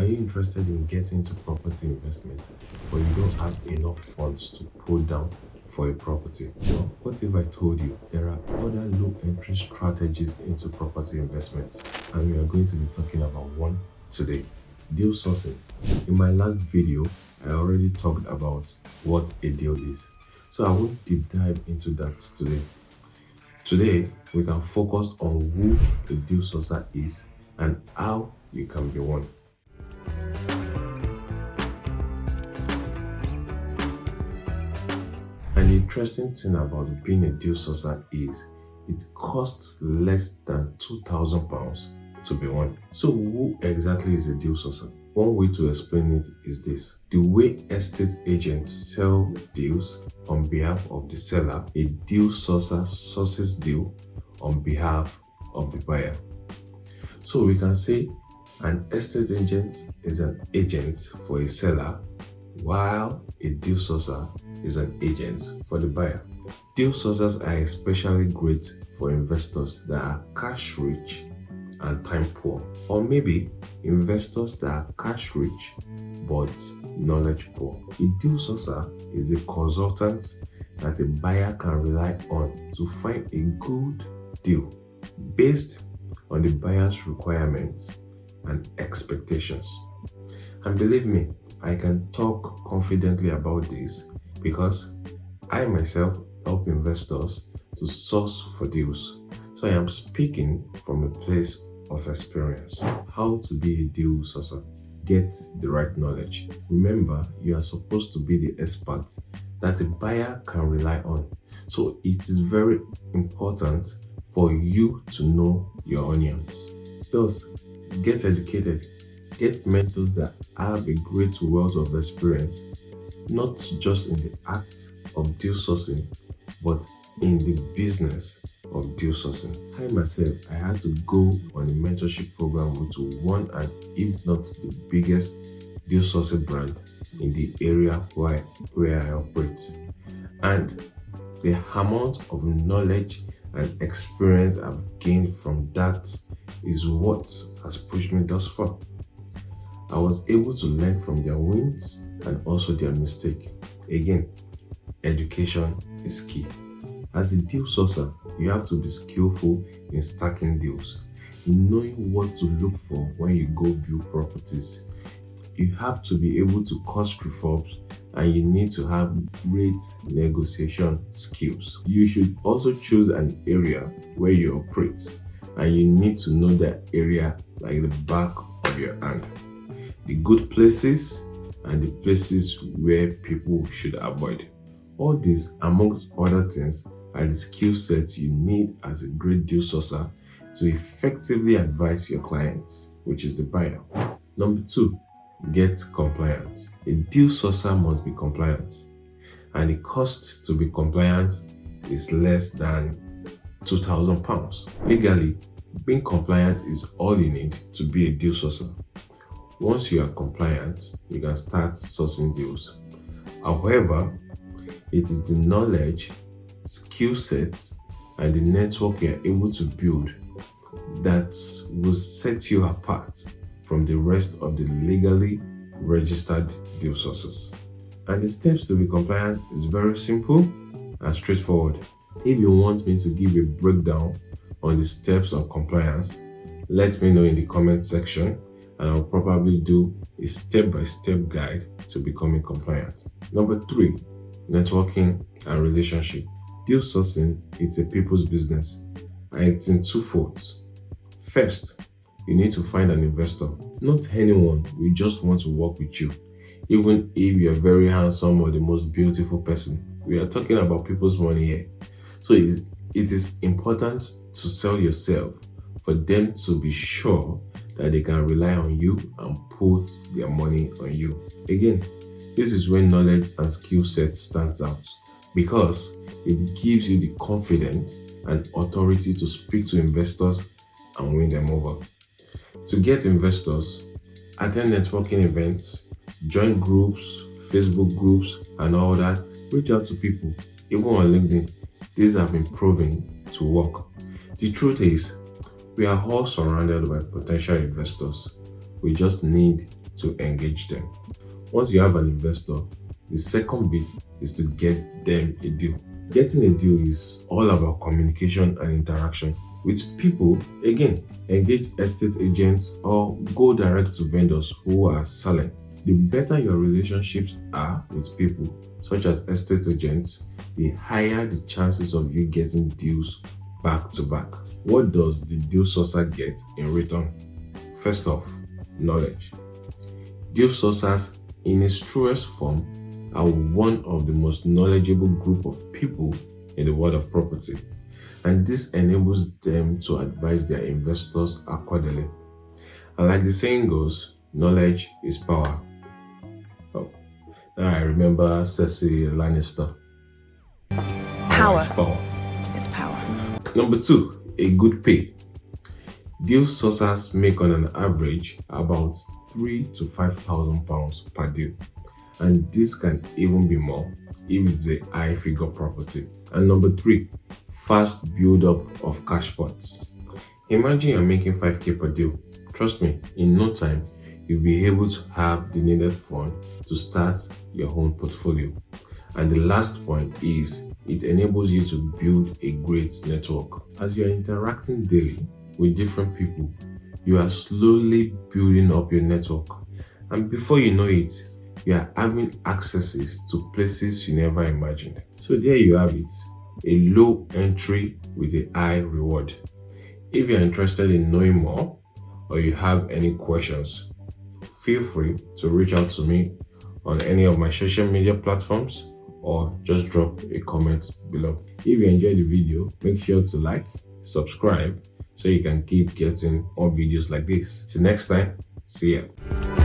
you interested in getting into property investment, but you don't have enough funds to pull down for a property? Well, what if I told you there are other low entry strategies into property investments, and we are going to be talking about one today: deal sourcing. In my last video, I already talked about what a deal is, so I won't deep dive into that today. Today, we can focus on who a deal sourcer is and how you can be one. An interesting thing about being a deal sourcer is it costs less than £2,000 to be one. So who exactly is a deal sourcer? One way to explain it is this: the way estate agents sell deals on behalf of the seller, a deal sourcer sources deal on behalf of the buyer. So we can say an estate agent is an agent for a seller, while a deal sourcer is an agent for the buyer. Deal sourcers are especially great for investors that are cash rich and time poor, or maybe investors that are cash rich but knowledge poor. A deal sourcer is a consultant that a buyer can rely on to find a good deal based on the buyer's requirements and expectations. And believe me, I can talk confidently about this because I myself help investors to source for deals. So I am speaking from a place of experience. How to be a deal sourcer? Get the right knowledge. Remember, you are supposed to be the expert that a buyer can rely on. So it is very important for you to know your onions. Thus, get educated. Get mentors that have a great wealth of experience, not just in the act of deal sourcing, but in the business of deal sourcing. I myself, I had to go on a mentorship program with one, and if not the biggest deal sourcing brand in the area where I operate. And the amount of knowledge and experience I've gained from that is what has pushed me thus far. I was able to learn from their wins and also their mistakes. Again, education is key. As a deal sourcer, you have to be skillful in stacking deals, knowing what to look for when you go view properties. You have to be able to cost reforms, and you need to have great negotiation skills. You should also choose an area where you operate, and you need to know that area like the back of your hand. The good places and the places where people should avoid. All these, amongst other things, are the skill sets you need as a great deal sourcer to effectively advise your clients, which is the buyer. Number 2, get compliant. A deal sourcer must be compliant, and the cost to be compliant is less than £2,000. Legally, being compliant is all you need to be a deal sourcer. Once you are compliant, you can start sourcing deals. However, it is the knowledge, skill sets, and the network you are able to build that will set you apart from the rest of the legally registered deal sources. And the steps to be compliant is very simple and straightforward. If you want me to give a breakdown on the steps of compliance, let me know in the comment section, and I'll probably do a step-by-step guide to becoming compliant. Number 3, networking and relationship. Deal sourcing, it's a people's business, and it's in two folds. First, you need to find an investor. Not anyone will just want to work with you, even if you're very handsome or the most beautiful person. We are talking about people's money here. So it is important to sell yourself for them to be sure that they can rely on you and put their money on you. Again, this is when knowledge and skill set stands out, because it gives you the confidence and authority to speak to investors and win them over. To get investors, attend networking events, join groups, Facebook groups, and all that. Reach out to people, even on LinkedIn. These have been proven to work. The truth is, we are all surrounded by potential investors. We just need to engage them. Once you have an investor, the second bit is to get them a deal. Getting a deal is all about communication and interaction with people. Again, engage estate agents or go direct to vendors who are selling. The better your relationships are with people, such as estate agents, the higher the chances of you getting deals back to back. What does the deal sourcer get in return? First off, knowledge. Deal sourcers, in its truest form, are one of the most knowledgeable group of people in the world of property, and this enables them to advise their investors accordingly. And like the saying goes, knowledge is power. Oh, now I remember Cersei Lannister. Power Is power. is power. Number 2, a good pay. Deal sourcers make on an average about £3,000 to £5,000 per deal, and this can even be more if it's a high figure property. And number 3, fast build up of cash pots. Imagine you're making 5k per deal. Trust me, in no time you'll be able to have the needed fund to start your own portfolio. And the last point is it enables you to build a great network. As you're interacting daily with different people, you are slowly building up your network, and before you know it, you are having accesses to places you never imagined. So there you have it, a low entry with a high reward. If you're interested in knowing more or you have any questions, feel free to reach out to me on any of my social media platforms or just drop a comment below. If you enjoyed the video, make sure to like, subscribe so you can keep getting more videos like this. Till next time, see ya.